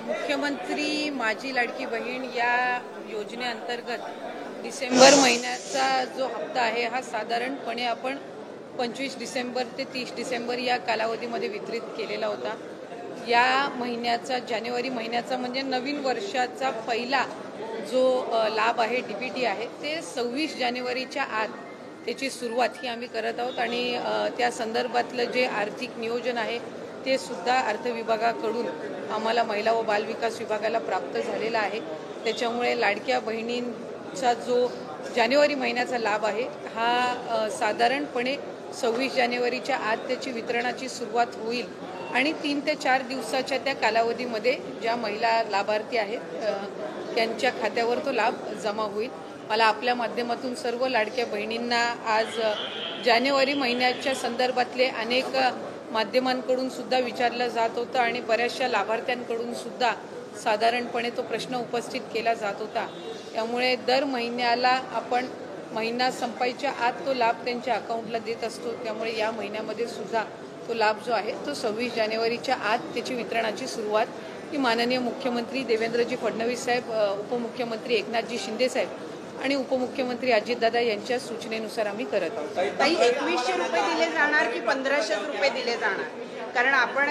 मुख्यमंत्री माझी लाडकी बहीण या योजनेअंतर्गत डिसेंबर महिन्याचा जो हप्ता आहे हा साधारणपणे आपण 25 डिसेंबर ते 30 डिसेंबर या कालावधीमध्ये वितरित केलेला होता। या महिन्याचा जानेवारी महिन्याचा म्हणजे नवीन वर्षाचा पहिला जो लाभ आहे डीबीटी आहे ते 26 जानेवारीच्या आत त्याची सुरुवात ही आम्ही करत आहोत आणि त्या संदर्भातलं जे आर्थिक नियोजन आहे ते सुद्धा अर्थ विभागाकडून आम्हाला महिला व बालविकास विभागाला प्राप्त झालेला आहे। त्याच्यामुळे लाडक्या बहिणींचा जो जानेवारी महिन्याचा लाभ आहे हा साधारणपणे 26 जानेवारीच्या आत त्याची वितरणाची सुरुवात होईल आणि 3 ते 4 दिवसाच्या त्या कालावधीमध्ये ज्या महिला लाभार्थी आहेत त्यांच्या खात्यावर तो लाभ जमा होईल। मला आपल्या माध्यमातून सर्व लाडक्या बहिणींना आज जानेवारी महिन्याच्या संदर्भातले अनेक माध्यमांकडून सुद्धा विचारलं जात होतं आणि बऱ्याचशा लाभार्थ्यांकडून सुद्धा साधारणपणे तो प्रश्न उपस्थित केला जात होता। त्यामुळे दर महिन्याला आपण महिना संपायच्या आत तो लाभ त्यांच्या अकाउंटला देत असतो। त्यामुळे या महिन्यामध्ये सुद्धा तो लाभ जो आहे तो 26 जानेवारीच्या आत त्याची वितरणाची सुरुवात ही माननीय मुख्यमंत्री देवेंद्रजी फडणवीस साहेब, उपमुख्यमंत्री एकनाथजी शिंदे साहेब आणि उपमुख्यमंत्री अजितदादा यांच्या सूचनेनुसार आम्ही करत आहोत। ताई 2100 रुपये दिले जाणार की 1500 रुपये दिले जाणार? कारण आपण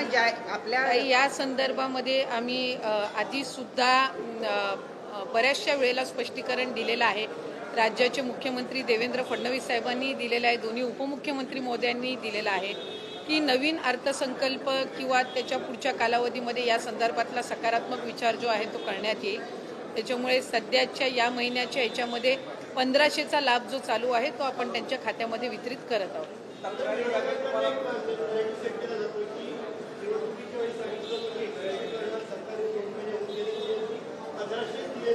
आपल्या या संदर्भामध्ये आम्ही आधी सुद्धा बऱ्याचशा वेळेला स्पष्टीकरण दिलेलं आहे। राज्याचे मुख्यमंत्री देवेंद्र फडणवीस साहेबांनी दिलेलं आहे, दोन्ही उपमुख्यमंत्री महोदयांनी दिलेलं आहे की नवीन अर्थसंकल्प किंवा त्याच्या पुढच्या कालावधीमध्ये या संदर्भातला सकारात्मक विचार जो आहे तो करण्यात येईल। त्याच्यामुळे सध्याच्या या महिन्याच्या याच्यामध्ये 1500चा लाभ जो चालू आहे तो आपण त्यांच्या खात्यामध्ये वितरित करत आहोत।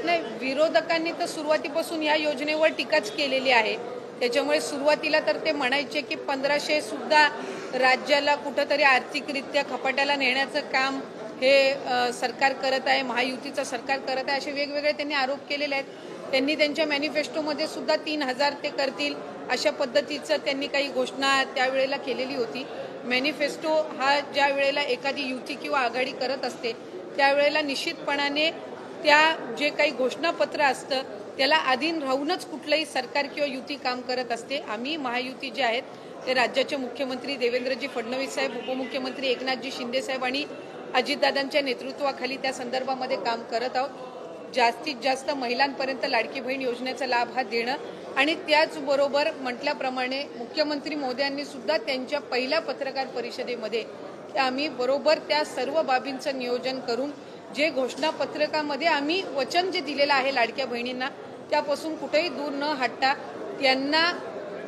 नाही, विरोधकांनी तर सुरुवातीपासून या योजनेवर टीकाच केलेली आहे। त्याच्यामुळे सुरुवातीला तर ते म्हणायचे की 1500 सुद्धा राज्याला कुठंतरी आर्थिकरित्या खपाट्याला नेण्याचं काम हे सरकार करत आहे, महायुतीचं सरकार करत आहे, असे वेगवेगळे त्यांनी आरोप केलेले आहेत। त्यांनी त्यांच्या मॅनिफेस्टोमध्ये सुद्धा 3000 ते करतील अशा पद्धतीचं त्यांनी काही घोषणा त्यावेळेला केलेली होती। मॅनिफेस्टो हा ज्या वेळेला एखादी युती किंवा आघाडी करत असते त्यावेळेला निश्चितपणाने त्या जे काही घोषणापत्र असतं त्याला अधीन राहूनच कुठलंही सरकार किंवा युती काम करत असते। आम्ही महायुती जे आहेत ते राज्याचे मुख्यमंत्री देवेंद्रजी फडणवीस साहेब, उपमुख्यमंत्री एकनाथजी शिंदे साहेब आणि अजितदादांच्या नेतृत्वाखाली त्या संदर्भामध्ये काम करत आहोत। जास्तीत जास्त महिलांपर्यंत लाडकी बहीण योजनेचा लाभ हा देणं आणि त्याचबरोबर म्हटल्याप्रमाणे मुख्यमंत्री महोदयांनी सुद्धा त्यांच्या पहिल्या पत्रकार परिषदेमध्ये आम्ही बरोबर त्या सर्व बाबींचं नियोजन करून जे घोषणापत्रकामध्ये आम्ही वचन जे दिलेलं आहे लाडक्या बहिणींना त्यापासून कुठेही दूर न हटता त्यांना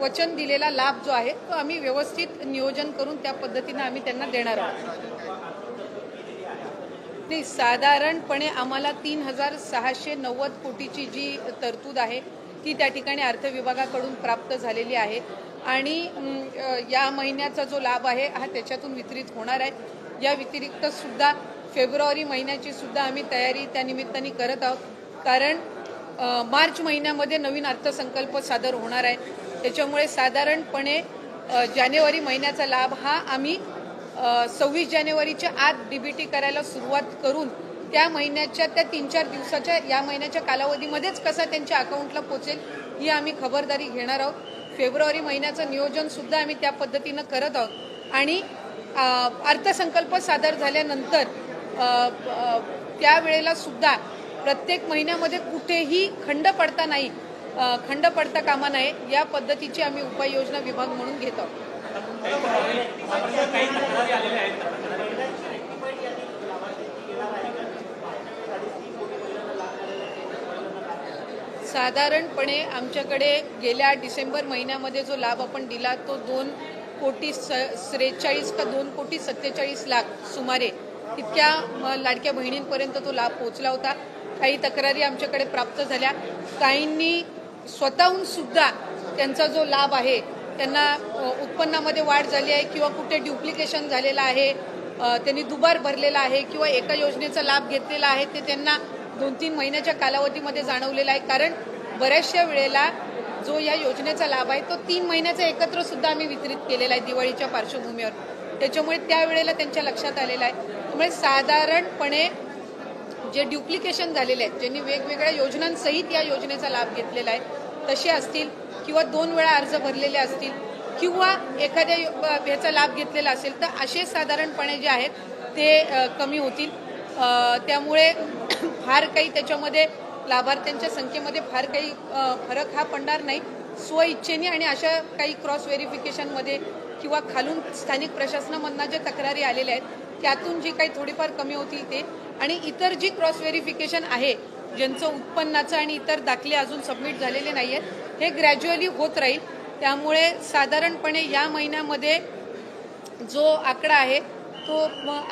वचन दिलेला लाभ जो आहे तो आम्ही व्यवस्थित नियोजन करून त्या पद्धतीने आम्ही त्यांना देणार आहोत। नाही, साधारणपणे आम्हाला 3690 कोटीची जी तरतूद आहे ती त्या ठिकाणी अर्थ विभागाकडून प्राप्त झालेली आहे आणि या महिन्याचा जो लाभ आहे हा त्याच्यातून वितरित होणार आहे। या व्यतिरिक्त सुद्धा फेब्रुवारी महिन्याची सुद्धा आम्ही तयारी त्या निमित्ताने करत आहोत कारण मार्च महिन्यामध्ये नवीन अर्थसंकल्प सादर होणार आहे। त्याच्यामुळे साधारणपणे जानेवारी महिन्याचा लाभ हा आम्ही 26 जानेवारीच्या आत डीबीटी करायला सुरुवात करून त्या महिन्याच्या त्या 3-4 दिवसाच्या या महिन्याच्या कालावधीमध्येच कसा त्यांच्या अकाउंटला पोचेल ही आम्ही खबरदारी घेणार आहोत। फेब्रुवारी महिन्याचं नियोजन सुद्धा आम्ही त्या पद्धतीनं करत आहोत आणि अर्थसंकल्प सादर झाल्यानंतर त्यावेळेला सुद्धा प्रत्येक महिन्यामध्ये कुठेही खंड पडता कामा नये या पद्धतीची आम्ही उपाययोजना विभाग म्हणून घेत आहोत। साधारणपणे आमच्याकडे गेल्या डिसेंबर महिन्यामध्ये जो लाभ आपण दिला तो 2,43 का 2,47 सुमारे इतक्या लाडक्या बहिणींपर्यंत तो लाभ पोहोचला होता। काही तक्रारी आमच्याकडे प्राप्त झाल्या, काहींनी स्वतःहून सुद्धा त्यांचा जो लाभ आहे त्यांना उत्पन्नामध्ये वाढ झाली आहे किंवा कुठे ड्युप्लिकेशन झालेलं आहे, त्यांनी दुबार भरलेला आहे किंवा एका योजनेचा लाभ घेतलेला आहे ते त्यांना 2-3 महिन्याच्या कालावधीमध्ये जाणवलेला आहे। कारण बऱ्याचशा वेळेला जो या योजनेचा लाभ आहे तो 3 महिन्याचा एकत्र सुद्धा आम्ही वितरित केलेला आहे दिवाळीच्या पार्श्वभूमीवर। त्याच्यामुळे त्यावेळेला त्यांच्या लक्षात आलेलं आहे। त्यामुळे साधारणपणे जे ड्युप्लिकेशन झालेले आहेत, ज्यांनी वेगवेगळ्या योजनांसहित या योजनेचा लाभ घेतलेला आहे तसे असतील किंवा 2 वेळा अर्ज भरलेले असतील किंवा एखाद्या ह्याचा लाभ घेतलेला असेल तर असे साधारणपणे जे आहेत ते कमी होतील. त्यामुळे फार काही त्याच्यामध्ये लाभार्थ्यांच्या संख्येमध्ये फार काही फरक हा पडणार नाही. स्वइच्छेने आणि अशा काही क्रॉस व्हेरिफिकेशनमध्ये किंवा खालून स्थानिक प्रशासनामधनं ज्या तक्रारी आलेल्या आहेत त्यातून जी काही थोडीफार कमी होतील ते, आणि इतर जी क्रॉस व्हेरिफिकेशन आहे ज्यांचं उत्पन्नाचं आणि इतर दाखले अजून सबमिट झालेले नाही आहेत हे ग्रॅज्युअली होत राहील. त्यामुळे साधारणपणे या महिन्यामध्ये जो आकडा आहे तो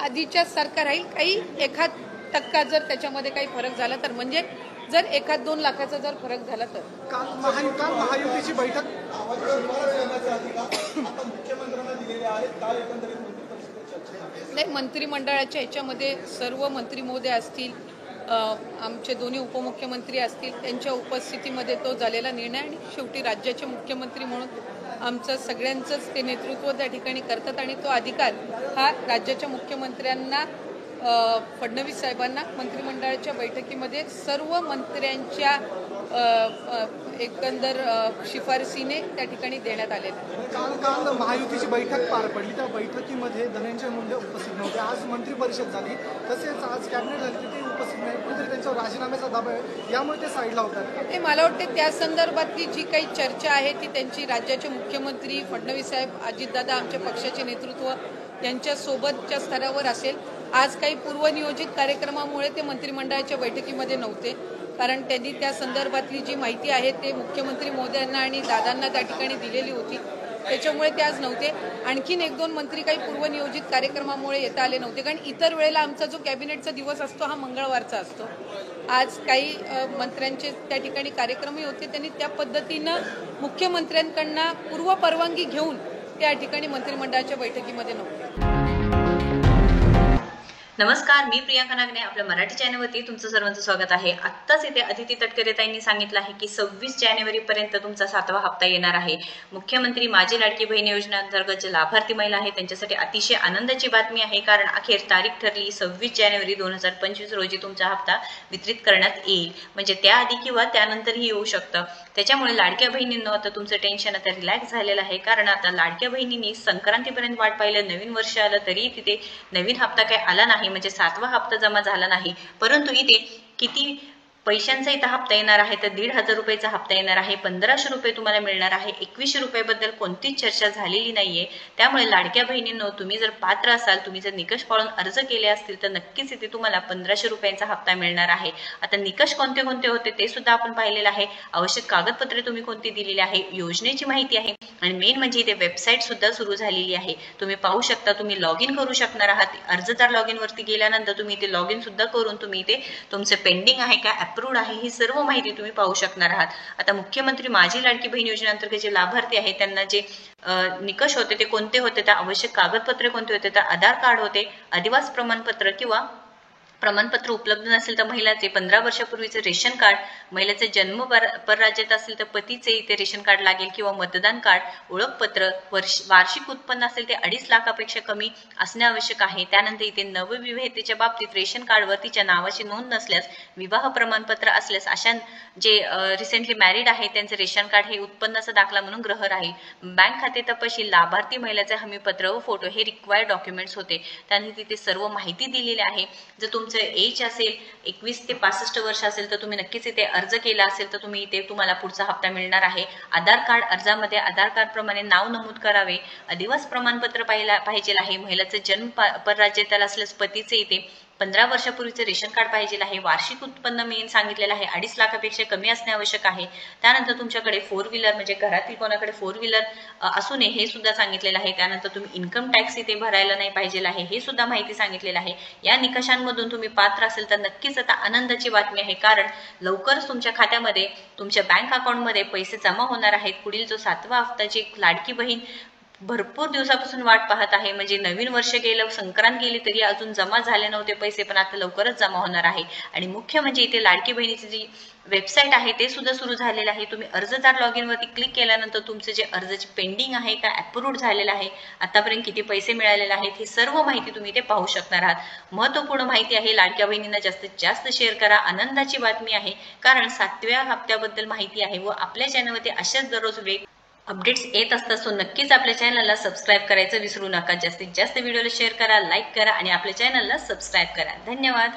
आधीच्या सारखा राहील. काही 1% जर त्याच्यामध्ये काही फरक झाला तर, म्हणजे जर 1-2 लाखाचा जर फरक झाला तर. काल महायुतीची बैठक नाही, मंत्रिमंडळाच्या ह्याच्यामध्ये सर्व मंत्री महोदय असतील, आमचे दोन्ही उपमुख्यमंत्री असतील, त्यांच्या उपस्थितीमध्ये तो झालेला निर्णय, आणि शेवटी राज्याचे मुख्यमंत्री म्हणून आमचं सगळ्यांचंच ते नेतृत्व त्या ठिकाणी करतात आणि तो अधिकार हा राज्याच्या मुख्यमंत्र्यांना, फडणवीस साहेबांना मंत्रिमंडळाच्या बैठकीमध्ये सर्व मंत्र्यांच्या एकंदर शिफारसीने त्या ठिकाणी देण्यात आलेला. काल महायुतीची बैठक पार पडली. त्या बैठकीमध्ये धनंजय मुंडे उपस्थित नव्हते. आज मंत्री परिषद झाली, तसेच आज कॅबिनेट झाली, तिथे उपस्थित नाही. कुठेतरी त्यांच्यावर राजीनाम्याचा दबाव आहे, यामुळे ते साईडला होतात. ते मला वाटते त्या संदर्भातली जी काही चर्चा आहे ती त्यांची राज्याचे मुख्यमंत्री फडणवीस साहेब, अजितदादा, आमच्या पक्षाचे नेतृत्व यांच्यासोबतच्या स्तरावर असेल. आज काही पूर्वनियोजित कार्यक्रमामुळे ते मंत्रिमंडळाच्या बैठकीमध्ये नव्हते, कारण त्यांनी त्या संदर्भातली जी माहिती आहे ते मुख्यमंत्री महोदयांना आणि दादांना त्या ठिकाणी दिलेली होती, त्याच्यामुळे ते आज नव्हते. आणखीन 1-2 मंत्री काही पूर्वनियोजित कार्यक्रमामुळे येता आले नव्हते, कारण इतर वेळेला आमचा जो कॅबिनेटचा दिवस असतो हा मंगळवारचा असतो. आज काही मंत्र्यांचे त्या ठिकाणी कार्यक्रमही होते. त्यांनी त्या पद्धतीनं मुख्यमंत्र्यांकडनं पूर्व परवानगी घेऊन त्या ठिकाणी मंत्रिमंडळाच्या बैठकीमध्ये नव्हते. नमस्कार, मी प्रियांका नागने. आपल्या मराठी चॅनलवरती तुमचं सर्वांचं स्वागत आहे. आत्ताच इथे अदिती तटकरे ताईंनी सांगितलं आहे की 26 जानेवारीपर्यंत तुमचा 7वा हप्ता येणार आहे. मुख्यमंत्री माझी लाडकी बहीण योजनेअंतर्गत जे लाभार्थी महिला आहेत त्यांच्यासाठी अतिशय आनंदाची बातमी आहे, कारण अखेर तारीख ठरली 26 जानेवारी 2025 रोजी तुमचा हप्ता वितरित करण्यात येईल. म्हणजे त्याआधी किंवा त्यानंतरही येऊ शकतं. त्याच्यामुळे लाडक्या बहिणींनो आता तुमचं टेन्शन आता रिलॅक्स झालेलं आहे, कारण आता लाडक्या बहिणींनी संक्रांतीपर्यंत वाट पाहिलं, नवीन वर्ष आलं तरी तिथे नवीन हप्ता काही आला नाही, म्हणजे 7वा हप्ता जमा झाला नाही. परंतु इथे किती पैशांचा इथं हप्ता येणार आहे तर 1,500 रुपयाचा हप्ता येणार आहे. 1,500 रुपये तुम्हाला मिळणार आहे. 2100 रुपयाबद्दल कोणतीच चर्चा झालेली नाहीये. त्यामुळे लाडक्या बहिणींनो, तुम्ही जर पात्र असाल, तुम्ही जर निकष पाळून अर्ज केले असतील तर नक्कीच इथे तुम्हाला 1,500 रुपयांचा हप्ता मिळणार आहे. आता निकष कोणते कोणते होते ते सुद्धा आपण पाहिलेलं आहे. आवश्यक कागदपत्रे तुम्ही कोणती दिलेली आहे, योजनेची माहिती आहे, आणि मेन म्हणजे इथे वेबसाईट सुद्धा सुरू झालेली आहे. तुम्ही पाहू शकता, तुम्ही लॉग इन करू शकणार आहात. अर्जदार लॉग इन वरती गेल्यानंतर तुम्ही इथे लॉग इन सुद्धा करून तुम्ही इथे तुमचे पेंडिंग आहे का अप्रूव्ड आहे ही सर्व माहिती तुम्ही पाहू शकणार आहात. आता मुख्यमंत्री माझी लाडकी बहीण योजनेअंतर्गत जे लाभार्थी आहेत त्यांना जे निकष होते ते कोणते होते, तर आवश्यक कागदपत्रे कोणते होते, तर आधार कार्ड होते, अधिवास प्रमाणपत्र किंवा प्रमाणपत्र उपलब्ध नसेल तर महिलाचे 15 वर्षापूर्वीचे रेशन कार्ड, महिलेचे जन्म परराज्यात असेल तर पतीचे इथे रेशन कार्ड लागेल, किंवा मतदान कार्ड, ओळखपत्र, वार्षिक उत्पन्न असेल ते 2.5 लाखापेक्षा कमी असणे आवश्यक आहे. त्यानंतर इथे नवविवाहितेच्या बाबतीत रेशन कार्डवर तिच्या नावाची नोंद नसल्यास, विवाह प्रमाणपत्र असल्यास, अशा जे रिसेंटली मॅरिड आहे त्यांचे रेशन कार्ड हे उत्पन्नाचा दाखला म्हणून ग्रह राहील. बँक खाते तपशील, लाभार्थी महिलेचे हमीपत्र व फोटो हे रिक्वायर्ड डॉक्युमेंट्स होते. त्याने तिथे सर्व माहिती दिलेली आहे. जर तुमचं एज असेल 21 ते 65 वर्ष असेल तर तुम्ही नक्कीच इथे अर्ज केला असेल तर तुम्ही इथे तुम्हाला पुढचा हप्ता मिळणार आहे. आधार कार्ड, अर्जामध्ये आधार कार्ड प्रमाणे नाव नमूद करावे. अधिवास प्रमाणपत्र पाहिजे आहे. महिलाचे जन्म परराज्यात असल्यास पतीचे इथे 15 वर्षापूर्वीचे रेशन कार्ड पाहिजे आहे. वार्षिक उत्पन्न मेन सांगितलेलं आहे 2.5 लाखापेक्षा कमी असणे आवश्यक आहे. त्यानंतर तुमच्याकडे 4 व्हीलर म्हणजे घरातील कोणाकडे 4 व्हीलर असू नये हे सुद्धा सांगितलेलं आहे. त्यानंतर तुम्ही इन्कम टॅक्स इथे भरायला नाही पाहिजे आहे हे सुद्धा माहिती सांगितलेलं आहे. या निकषांमधून तुम्ही पात्र असेल तर नक्कीच आता आनंदाची बातमी आहे, कारण लवकरच तुमच्या खात्यामध्ये, तुमच्या बँक अकाउंटमध्ये पैसे जमा होणार आहेत. पुढील जो 7वा हप्ताची लाडकी बहीण भरपूर दिवसापासून वाट पाहत आहे. म्हणजे नवीन वर्ष गेलं, संक्रांत गेली तरी अजून जमा झाले नव्हते पैसे, पण आता लवकरच जमा होणार आहे. आणि मुख्य म्हणजे इथे लाडकी बहिणीची जी वेबसाईट आहे ते सुद्धा सुरू झालेलं आहे. तुम्ही अर्जदार लॉग इन वरती क्लिक केल्यानंतर तुमचे जे अर्जाची पेंडिंग आहे का अप्रूव्ड झालेलं आहे, आतापर्यंत किती पैसे मिळालेले आहेत, ही सर्व माहिती तुम्ही इथे पाहू शकणार आहात. महत्वपूर्ण माहिती आहे. लाडक्या बहिणींना जास्तीत जास्त शेअर करा. आनंदाची बातमी आहे, कारण 7व्या हप्त्याबद्दल माहिती आहे व आपल्या चॅनलवरती अशाच दररोज अपडेट्स येत असतात. सो नक्कीच आपल्या चॅनलला सबस्क्राईब करायचं विसरू नका. जास्तीत जास्त व्हिडिओला शेअर करा, लाईक करा आणि आपल्या चॅनलला सबस्क्राईब करा. धन्यवाद.